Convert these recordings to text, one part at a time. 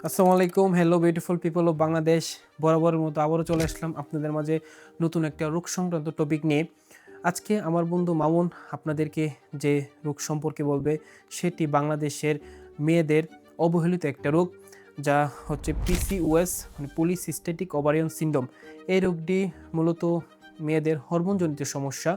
আসসালামু আলাইকুম, hello beautiful people of Bangladesh. বরাবরের মতো আবারও চলে আসলাম আপনাদের মাঝে নতুন একটা রোগ সংক্রান্ত টপিক নিয়ে। আজকে আমার বন্ধু মামুন আপনাদেরকে যে রোগ সম্পর্কে বলবে সেটি বাংলাদেশের মেয়েদের অবহেলিত একটা রোগ, যা হচ্ছে পিসিওএস মানে পলিসিস্টেটিক ওভারিয়ান সিনড্রোম। এই রোগটি মূলত মেয়েদের হরমোনজনিত সমস্যা।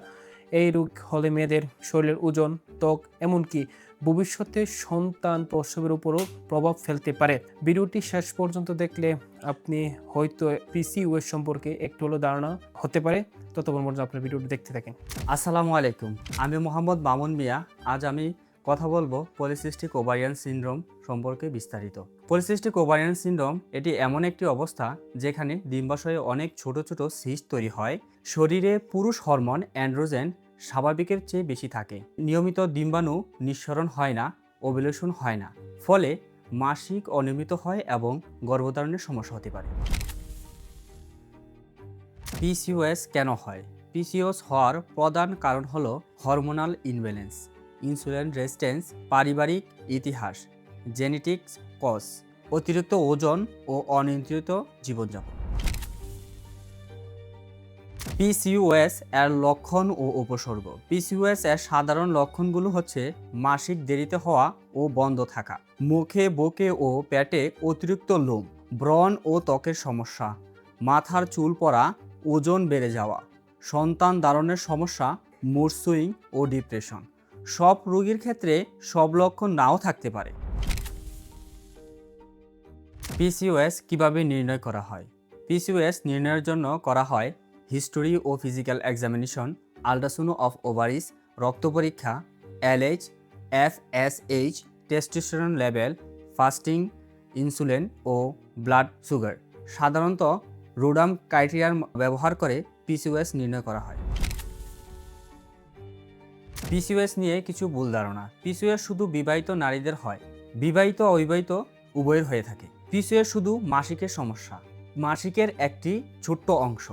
এই রোগ হলে মেয়েদের শরীরের ওজন, ত্বক, এমনকি ভবিষ্যতে সন্তান প্রসবের উপরও প্রভাব ফেলতে পারে। ভিডিওটি শেষ পর্যন্ত দেখলে আপনি হয়তো পিসিওএস সম্পর্কে একটু হলেও ধারণা হতে পারে। ততক্ষণ পর্যন্ত আপনার ভিডিওটি দেখতে থাকেন। আসসালামু আলাইকুম, আমি মোহাম্মদ মামুন মিয়া। আজ আমি কথা বলবো পলিসিস্টিক ওভারিয়ান সিনড্রোম সম্পর্কে বিস্তারিত। পলিসিস্টিক ওভারিয়ান সিনড্রোম এটি এমন একটি অবস্থা যেখানে ডিম্বাশয়ে অনেক ছোট ছোট সিস্ট তৈরি হয়। শরীরে পুরুষ হরমোন অ্যান্ড্রোজেন স্বাভাবিকের চেয়ে বেশি থাকে। নিয়মিত ডিম্বাণু নিঃসরণ হয় না, ওভুলেশন হয় না, ফলে মাসিক অনিয়মিত হয় এবং গর্ভধারণের সমস্যা হতে পারে। পিসিওএস কেন হয়? পিসিওএস হওয়ার প্রধান কারণ হলো হরমোনাল ইনব্যালেন্স, ইনসুলিন রেজিস্ট্যান্স, পারিবারিক ইতিহাস, জেনেটিক্স কজ, অতিরিক্ত ওজন ও অনিয়ন্ত্রিত জীবনযাপন। পিসিওএস এর লক্ষণ ও উপসর্গ। পিসিওএস এর সাধারণ লক্ষণগুলো হচ্ছে মাসিক দেরিতে হওয়া ও বন্ধ থাকা, মুখে, বুকে ও পেটে অতিরিক্ত লোম, ব্রণ ও ত্বকের সমস্যা, মাথার চুল পড়া, ওজন বেড়ে যাওয়া, সন্তান ধারণের সমস্যা, মুড সুইং ও ডিপ্রেশন। সব রোগীর ক্ষেত্রে সব লক্ষণ নাও থাকতে পারে। পিসিওএস কিভাবে নির্ণয় করা হয়? পিসিওএস নির্ণয়ের জন্য করা হয় হিস্টোরি ও physical examination, ultrasound of ovaries, রক্ত পরীক্ষা, LH, FSH, testosterone level, fasting, insulin ও ব্লাড সুগার। সাধারণত রোডাম ক্রাইটেরিয়া ব্যবহার করে পিসিওএস নির্ণয় করা হয়। পিসিওএস নিয়ে কিছু ভুল ধারণা। পিসিওএস শুধু বিবাহিত নারীদের হয়, বিবাহিত অবিবাহিত উভয়ের হয়ে থাকে। পিসিওএস শুধু মাসিকের সমস্যা, মাসিকের একটি ছোট্ট অংশ।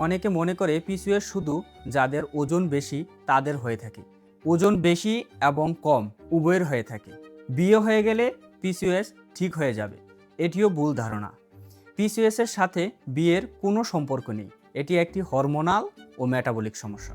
অনেকে মনে করে পিসিওএস শুধু যাদের ওজন বেশি তাদের হয়ে থাকে। ওজন বেশি এবং কম উভয়ের হয়ে থাকে। বিয়ে হয়ে গেলে পিসিওএস ঠিক হয়ে যাবে, এটিও ভুল ধারণা। পিসিওএস এর সাথে বিয়ের কোনো সম্পর্ক নেই, এটি একটি হরমোনাল ও মেটাবলিক সমস্যা।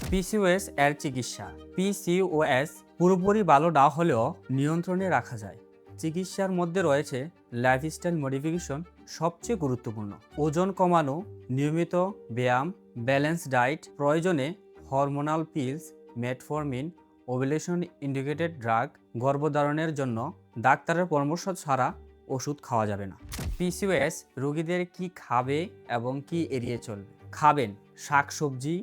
পিসিওএস এর চিকিৎসা। পিসিওএস পুরোপুরি ভালো না হলেও নিয়ন্ত্রণে রাখা যায়। চিকিৎসার মধ্যে রয়েছে লাইফস্টাইল মডিফিকেশন সবচেয়ে গুরুত্বপূর্ণ। ওজন কমানো, নিয়মিত ব্যায়াম, ব্যালেন্স ডায়েট, প্রয়োজনে hormonal pills, metformin, ovulation indicated drug. গর্ভধারণের জন্য ডাক্তারের পরামর্শ ছাড়া ওষুধ খাওয়া যাবে না। পিসিওএস রোগীদের কি খাবে এবং কি এড়িয়ে চলবে? খাবেন শাকসবজি,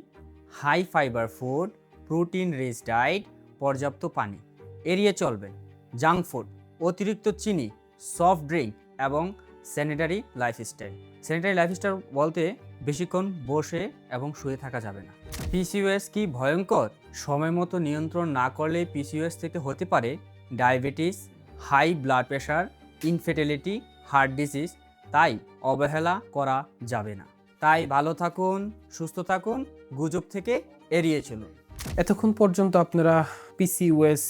high fibre food, protein rich diet, পর্যাপ্ত পানি। এড়িয়ে চলবেন জাঙ্ক ফুড, অতিরিক্ত চিনি, সফট ড্রিঙ্ক এবং স্যানিটারি লাইফস্টাইল। স্যানিটারি লাইফস্টাইল বলতে বেশিক্ষণ বসে এবং শুয়ে থাকা যাবে না। পিসিওএস কি ভয়ঙ্কর? সময় মতো নিয়ন্ত্রণ না করলে পিসিওএস থেকে হতে পারে diabetes, high blood pressure, infertility, heart disease. তাই অবহেলা করা যাবে না। তাই ভালো থাকুন, সুস্থ থাকুন, গুজব থেকে এড়িয়ে চলুন। এতক্ষণ পর্যন্ত আপনারা পিসিওএস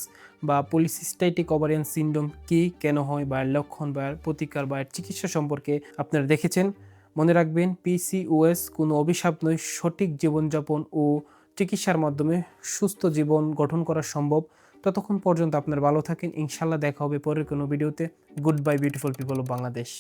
বা পলিসিস্টাইটিক ওভারিয়ান সিনড্রোম কি, কেন হয়, বা এর লক্ষণ বা এর প্রতিকার বা এর চিকিৎসা সম্পর্কে আপনারা দেখেছেন। মনে রাখবেন, পিসিওএস কোনো অভিশাপ নয়, সঠিক জীবনযাপন ও চিকিৎসার মাধ্যমে সুস্থ জীবন গঠন করা সম্ভব। ততক্ষণ পর্যন্ত আপনারা ভালো থাকেন। ইনশাল্লাহ দেখা হবে পরের কোনো ভিডিওতে। Good bye beautiful people of Bangladesh.